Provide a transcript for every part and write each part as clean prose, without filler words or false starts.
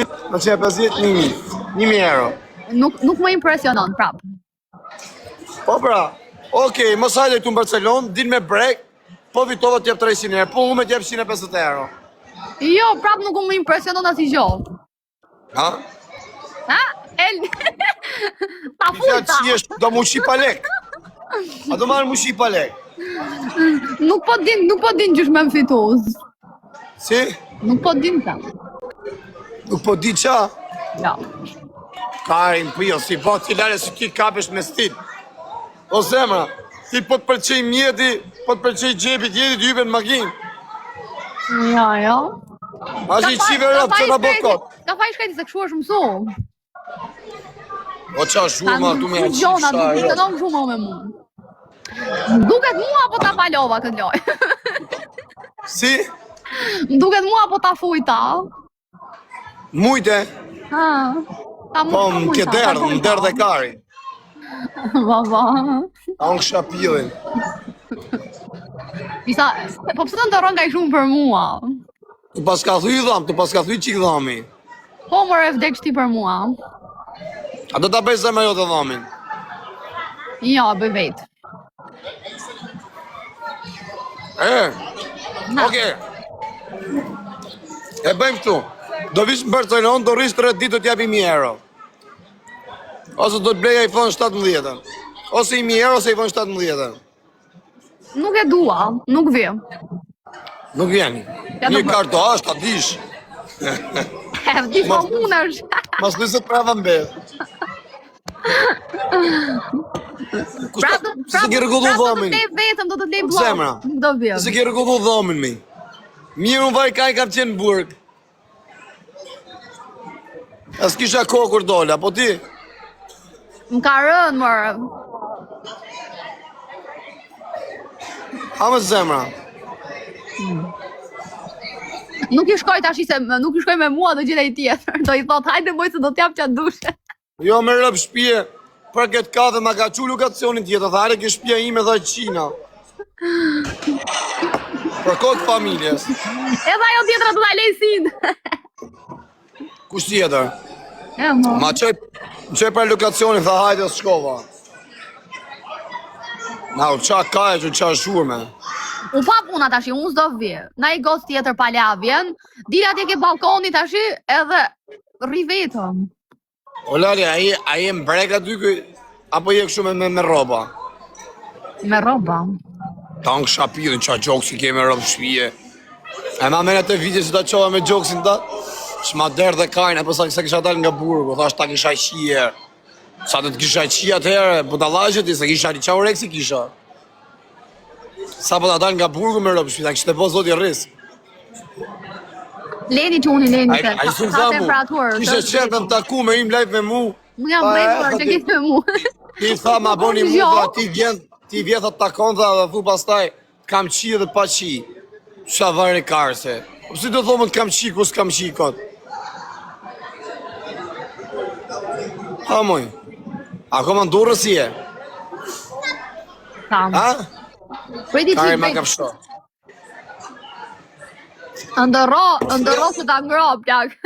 950, 1000 euro. Nuk më impresionon, prap. Po pra, okej, mos hajde këtu në Barcelonë, din me brek, po vitova t'jep 300 euro, po unë me t'jep 150 euro. Jo, prap nuk më impresionon asnjë gjë. Ha? Ha? El... Ta futa! Do mu shi pa lek. A do marrë mu shi pa lek? Nuk po din gjysh me më fituz. Si? Nuk po din ta. Nuk po di qa? Jo. Karin, pio, si po t'i lare si ti kapesh me stil. O zemra, ti po t'përqej mjeti, po t'përqej gjepit, jeti t'hype në makinë. Jo. A që i qive rëpë që në bokot. Ka faj shkajti se këshu është mësu. O qa shurma, tu me e qifë Gjona, nuk impresionon shumë me mu. Duket mua apo ta palova këtë loj? Si? Duket mua apo ta fujta? Mujte? Ha. Po, më kje derdhë, më derdhë e kari. Baba. A unë kësha pilin. Pisa, po pësë të ndërron ka i shumë për mua? Tu pas ka thuj dham, tu pas ka thuj qik dhami. Po më vdek shti për mua. A do t'a bëj se me jo të dhamin? Jo, bëj vetë. Oke. E bëjmë këtu. Do vish në Barcelonë, do rrish 3 ditë do t'japi 1000 euro. Ose do t'blej iPhone 17. Ose 1000 euro, ose iPhone 17. Nuk e dua, nuk vi. Nuk vjeni. Një karto ashtë, ta dish. E vdi po munësh. Mas nëse prava mbet. Se ke rëgullu dhamin. Do të lej vetëm, do të lej blok. Zemra, Nuk do vjem. se ke rëgullu dhamin mi. Mirë unë vaj kaj kam qenë në burg. As kisha kohë kur dola, po ti? Më ka rënë, mërë. Ha më zemra. Nuk i shkoj tash se nuk i shkoj me mua do gjithaj tjetër. Do i thot, hajde moj se do t'jap qatë dushe. Jo me rëpë shpje, për këtë kafe ma ka qu lokacionin tjetër, dhe are ke shpja ime dhe Qina. Për kokë familjes. Edhe ajo tjetëra do t'a lejsin. Kush tjetër? E, mo. Ma qoj për lokacionin, dhe hajde s'shkova. Na u qa ka e që qa shurme. U pa puna tashi, unë s'do vje. Na i gos tjetër pala vjen, dila atje ke balkoni tashi edhe rri vetëm. O Lali, a je mbrek aty këj, apo je kështu me roba? Me roba. Ta në kësha pilin qa gjokësi ke me robë shpije. E ma mene të vidje që ta qova me gjokësin ta, shma derë dhe kajnë, apo sa kisha dal nga burgu, thash ta kisha qijer. Sa të kisha qia atëherë, po ta lajqët i, se kisha qa ureksi kisha. Sa po ta dal nga burgu me robë shpije, ta kishte po zoti rrisë. Leni quni, leni se, A i su ka tha mu, temperaturë. kishe qenë më taku me im live me mu. Më jam brejtur që kisë me mu. Ti tha ma boni mu, tha ti vjetha të takon tha dhe thu pastaj kam qi dhe pa qi. Qa varë e karse. Si do thomën kam qi, ku s'kam qi kot. Ha moj, ako ma ndurë si e? Kam. Ha? Priti Kari qik ma vetë. kapsho. Ndërro që ta ngro, plak.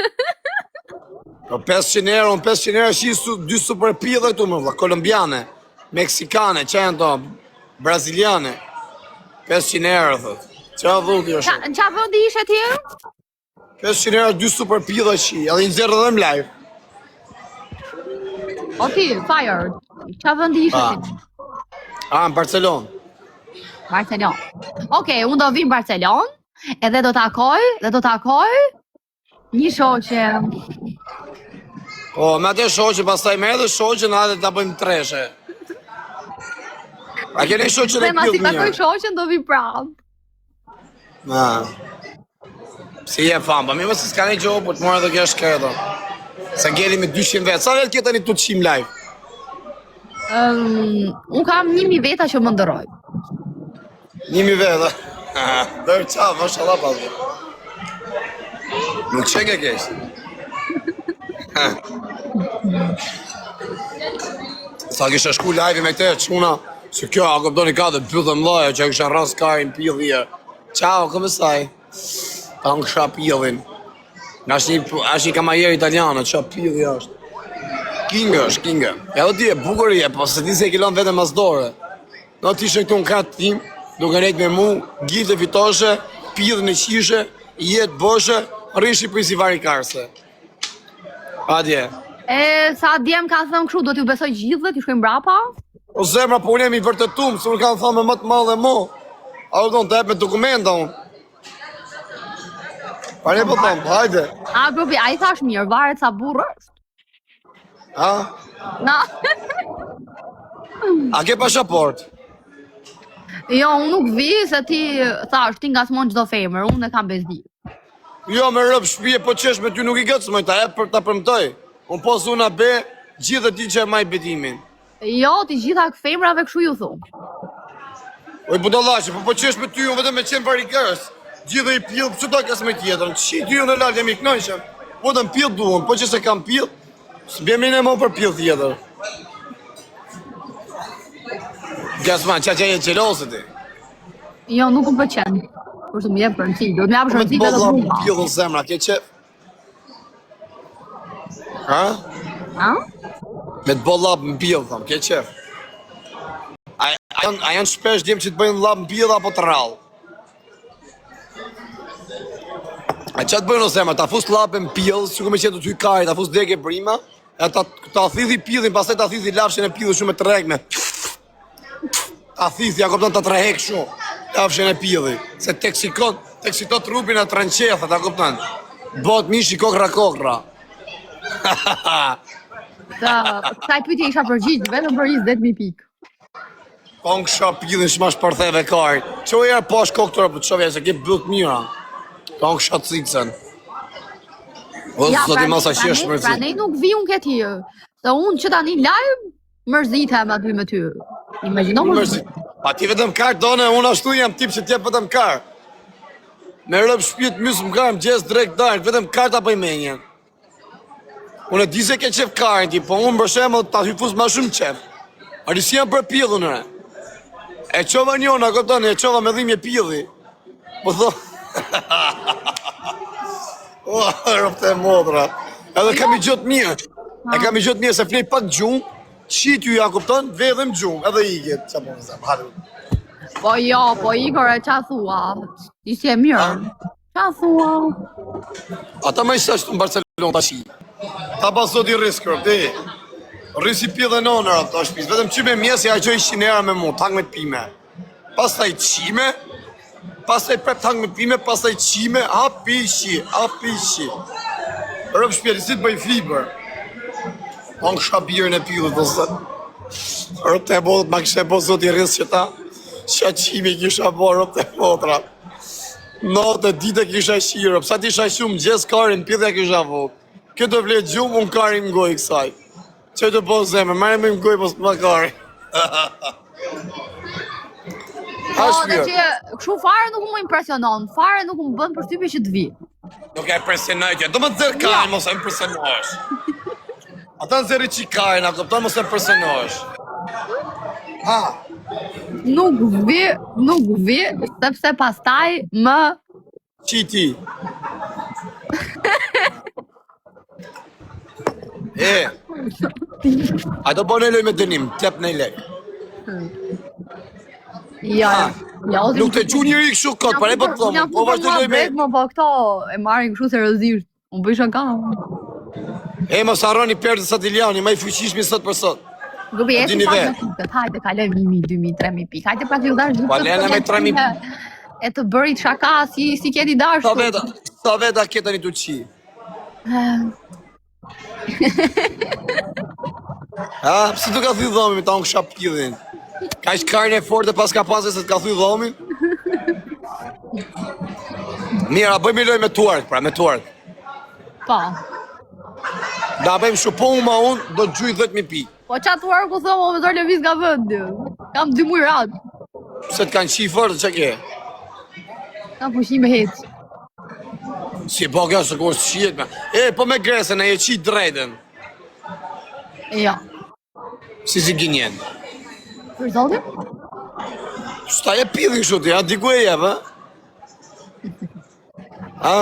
Po 500 euro, 500 euro shi 2 super pilla këtu më vla, kolombiane, meksikane, që janë to, braziliane. 500 euro, thot. Qa dhuk jo shumë? Në qa vëndi ishe tjerë? 500 euro 2 super pilla shi, edhe një zerë dhe më live. O ti, fired. Qa vëndi ishe tjerë? A, në Barcelonë. Barcelon. Okej, unë do vim Barcelon, edhe do takoj një shoqe. Po, me atë shoqe, pastaj me edhe shoqe në atë ta bëjmë treshe. A kene shoqe Dhe dhe ma si pjot takoj mirë? shoqen do vi prap. Na. Si je fam, pa mi më si s'ka një gjohë, po të morë edhe kjo shkredo. Se ngeli me 200 vetë, sa vetë kjeta një 800 live? Unë kam 1000 veta që më ndëroj. 1000 vetë. Dërë qa, mashallah pas. Nuk që ke kesh. Sa kisha shku live me këte quna, se kjo a këpdoni ka dhe pyllë mlaja që kisha ras karin pillje. Ciao, come stai? Ta në kësha pillin. Është një kamajer italianë, qa pilli është. King është, King. Edhe ti e bukurie, po se ti se e kilon vetëm as dore. Do ti ishe këtu në katë tim, duke nejtë me mu, gjithë e fitoshe, pillën e qishe, jetë boshe, rishi për i si vari karse. Adje. Sa djem ka thënë kështu, do t'ju besoj gjithë dhe t'ju shkojmë brapa? O zemra, po unë jam i vërtetum, se unë kanë thënë me më të madhe mo. A u donë të ep me dokumenta unë. Pare po thëmë, hajde. A, grupi, a i thash mirë, varet sa burrë është. Ha? Na. A ke pashaport? Jo, unë nuk vi, se ti thash, ti nga smon çdo femër, unë e kam bezdi. Jo, me rëpë shpije, po qesh me ty nuk i gëtë smoj, ta e për ta përmtoj. Unë po zuna be, gjithë ti që e maj betimin. Jo, ti gjitha femrave kështu ju thumë. Oj, budallashe, po qesh me ty, unë vetëm me qenë varikës. Gjithë i pillë, që ta kas me tjetër, që ty unë e lalë jam i knojshem. Po të më pillë duon, po që se kam pillë, së bjemi në mo për pillë tjetër. Gasman, qa e qelosë ti? Jo, nuk më pëlqen. Kur të më jep rëndësi, do të më japësh rëndësi vetë Me bruma. të pillë në zemra, ke qef? Ha? Ha? Me të bo labë në pillë, thëmë, ke qef? A janë shpesh djemë që të bëjnë labë në pillë apo të rallë? A që të bëjnë o zemra, ta fus labë në pillë, që ku me qenë të ty kaj, ta fus dege brima, e ta thithi pillin, pasaj ta thithi lafshin e pillë shumë e të regme. Ta thithi, ja kopton ta trehek shumë, lafshin e pillin, se teksito trupin e tranqetha, ta kopton. Bot mishi kokra. Kësaj pyetje isha përgjigj, vetëm për 20.000 pikë. Po në kësha pillin shmash përtheve kari. Qo e jarë pash koktura për të shovja, se ke bëllët mira. Po në kësha të cikësen. O, sot i masa qesh mërzi. Pra nej nuk vi unë këti, se unë që tani live, mërzitem aty me ty. Imagjino Mërzi. Pa ti vetëm kar done, unë ashtu jam tip që t'jep vetëm kar. Me rëp shpjet mysë më kar, më gjes drejt darë, vetëm kar ta bëj menjen. Unë e di se ke qef karin ti, po unë bërshemë ta hyfus ma shumë qef. Ari si jam për pillën re. E qova njona, këptoni, e qova me dhimje pilli. Po tho... O, rëpte e modra. Edhe kam i gjotë mirë. E kam i gjotë mirë se flej pak gjumë, qit ju ja kupton, vedhem gjumë, edhe i gjetë. Qa po në zemë, haru. Po jo, po Igor e qa thua? Ishte e mirë. Qa thua? Ata ma ishte ashtu në Barcelona të shi. Ta pasot i riskër, te. Rrisi pillë dhe nonër ato shpis. Vetëm që me mjesë ja gjoj 100 euro me mu, tang me të pime. Pas taj qime, pas taj prep tang me të pime, pas taj qime, hapishi. Rëp shpjelisit bëj fiber. On kësha birën e pillë të zëtë. Rëp të e bodët, ma kështë e bodë zot i rrisë që ta. Qa qime kisha bo, rëp të e bodra. Notë, dite kisha shirë, sa ti isha shumë, gjesë karin, pillë e kisha vodë. Këtë vletë gjumë, unë karin më gojë kësaj. Që të po zemë, marrë me më gojë pos të më kari. Po, dhe që kështu fare nuk më impresionon, fare nuk më bën përshtypje që të vi. Nuk e impresionoj që, do më të zërë karin, mos e impresionosh. Ata në zërë që karin, a këpëton mos e impresionosh. Ha, Nuk vi, sepse pastaj më... qiti. A do bënë e loj me dënim, tep në i lek. Ja, Nuk të gju njëri kështu këtë, pare po të thomë, po vazhdo loj me... Po këto e marrin kështu seriozisht, unë bëj shaka. E, mos harroni Perdi Satiliani, ma i fuqishmi sot për sot. Grupi e si pak në fikët, hajde kalojmë 1.000, 2.000, 3.000 pikë, hajde pra t'ju dash Pa lene me 3.000 e të bërit shaka si keni dashur. Sa veta ketën i të qi. Ha, pëse të ka thuj dhomi, ta unë kësha pillin. Ka ish karne e forte pas ka pasë se të ka thuj dhomi? Mira, bëjmë i loj me tuark, pra, me tuark. Po. Da bëjmë shupon ma unë, do të gjuj 10.000 pikë. Po qa tuarku thëmë, o me zërë lëviz nga vëndi. Kam 2 muj radë. Se të kanë qi forte, që ke? Kam pushime hecë. Si e po kjo se kur së qiet me. E, po me gresën e qi drejten. Ja. Si gjenjen. Për zotin? Sta e pillin kështu ti, a? Diku e jep, ha? Ha?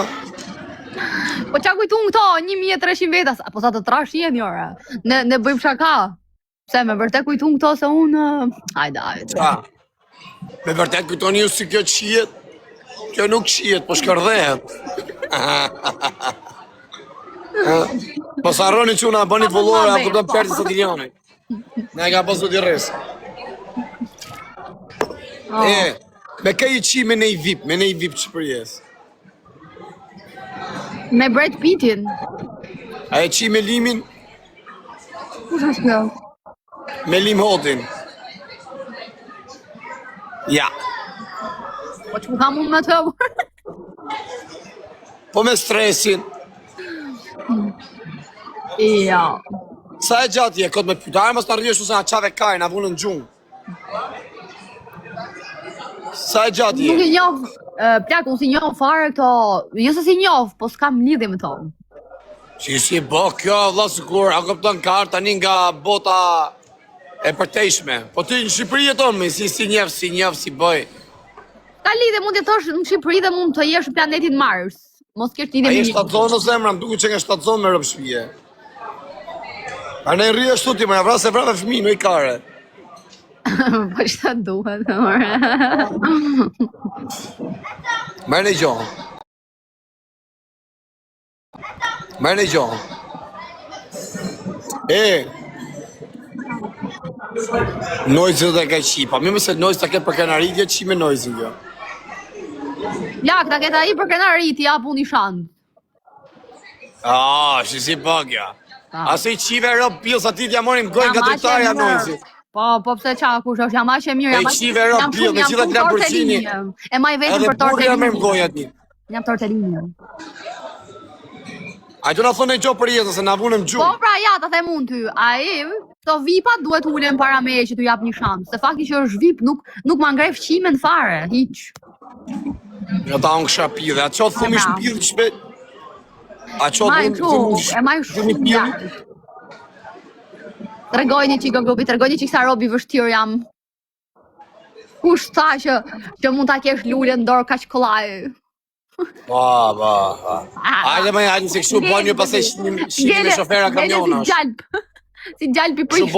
Po qa kujtu në këto, 1300 vetas, po sa të trash jeni ora, ne bëjmë shaka. Pse me vërtet kujtu në këto se unë, hajde. Qa? Me vërtet kujtoni ju si kjo qijet? Kjo nuk qijet, po shkërdhehet. Po sa rroni që una bëni të vullore, a kuptëm perti së t'ilioni. Ne e ka pasu t'i rres. Me ka i qi me nej vip që përjes. Me Brad Pittin. A e qi me limin? Kush është kjo? Me lim hotin. Ja. Po që mu kam unë me të Po me stresin. Ja. Sa e gjatë je, këtë me pyta, a mos të rrjesh se na qave kaj, na vunë në gjumë. Sa e gjatë Nuk je? i njoh, plak, unë si njoh fare këto, jo se si njoh, po s'kam lidhje me to. Si bo kjo, vlla sikur, a kupton kartë tani nga bota e përtejshme. Po ti në Shqipëri jeton me, si njef, si bëj. Ka lidhje, mund të jetosh në Shqipëri dhe mund të jesh në planetin Mars. Mos kesh lidhje A me je shtatzon o zemra, më duke që nga shtatzon me rëpshpije. A ne rrje ashtu ti, më ja vrasë e vrave fëmi, në i kare. Po ç'ta duhet, ore. Merë në gjohë. Merë në gjohë. Nojzë dhe ka qi, pa mi mëse nojzë të ke për kanaritje, qi me nojzën kjo. Plak, ta keta i për krenarit, ja pu një shanë. Si bëgja. Ase i qive rëp pilë, sa ti t'ja morim gojnë nga drejtarja nojzit. Po pse qa, kush është, jam aqe mirë, E qive rëp pilë, me gjithat Lamborghini. E maj vetëm Edhe për burri ja merm tortellini. goja ti. Jam tortellini. A do na thonë e gjo për jetën, se na vunëm Po gjumë. pra ja, ta them unë ty, ai, këto vipat duhet ulen para me që t'u jap një shansë. Se fakti që është vip nuk ma ngref qimen fare, hiq. Ja ta unë kësha pidhe, a qo thumish pidhe që shpet? A qo Maj e maj shumë pidhe? gjatë. Tregoj një qikë grupi, tregoj një qikë sa robi vështirë jam. Kush tha që mund ta kesh lullën dorë kaq kollaj. Ba. Hajde me hajde se kështu bani ju pasaj shini me shofera kamionash. Si gjalp i prish.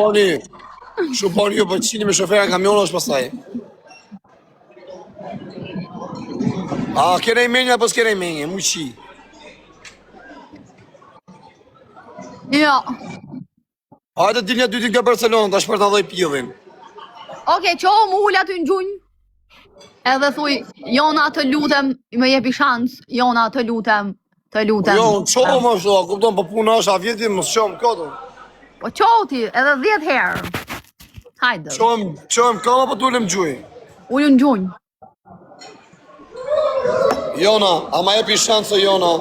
Kështu bani ju për shini me shofera kamionash pasaj. Kene i menja, apo s'kene i menja, mu qi. Jo. Hajde dilja dy nga Barcelona, ta shpër të dhoj pjellin. Oke, qohë mu ullë aty në gjunjë. Edhe thuj, Jona të lutem, më jepi shans, Jona të lutem. Jo, në qohë më shto, kupton, po puna është a vjetin, më s'qohëm kodën. Po qohë ti, edhe 10 herë. Hajde. Qohëm kama, po t'ullem gjuj. Ullë në gjunjë. Jona, a ma jepi shansë, Jona.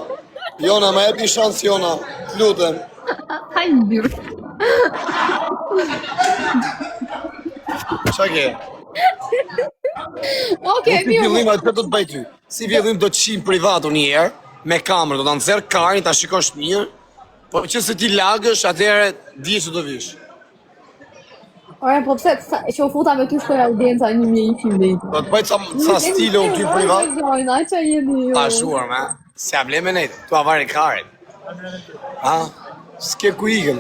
Jona, ma jepi shansë, Jona. Lutem. Hajde bjurë. Qa ke? Oke, Si vjellim atë do të bëj ty. Si vjellim do të qim privatu një herë, me kamerë, do të nëzirë karin, ta shikosh mirë, po që se ti lagësh, atëherë di që do vish. Ore, po pse që u futa me ty shkoj audienca 1100 vete. Do të bëj ca stile unë ty privat. Gjojna, që jeni ju. A shuar, me? Si a vle me nejtë, tu avari karin. S'ke ku ikëm.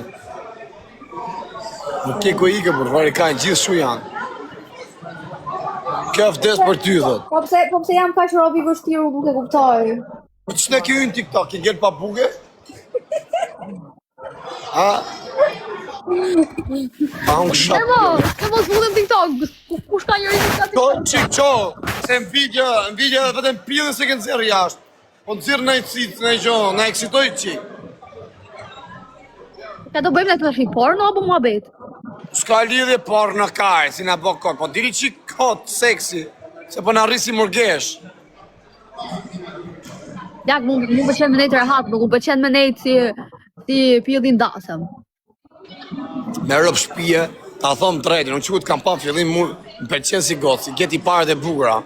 Nuk ke ku ikëm, për vari karin, gjithë shu janë. Kjo vdes për ty, dhët. Po pse jam kaq robi vështirë, nuk e kuptoj. Po që ne kjo në TikTok, i gjelë pa buge? Unë kësha. Se mos mundem TikTok, kush ka njëri TikTok? Qo, se në video dhe vetëm pillën se kënë zirë jashtë. Po në zirë në i citë, në i gjohë, në eksitoj qik. Ka do bëjmë në të tash i porno apo muhabet? S'ka lidhje por në kajë, si në bo kot, po diri qik kot, seksi, se po në rrisi mërgesh. Jak, mu pëqen me nejtë rehat, nuk mu pëqen me nejtë si pjellin dasëm. Me rëp shpije, ta thomë drejtë, në qëtë kam pa fillim mu, më përqen si gotë, si geti pare dhe bukra.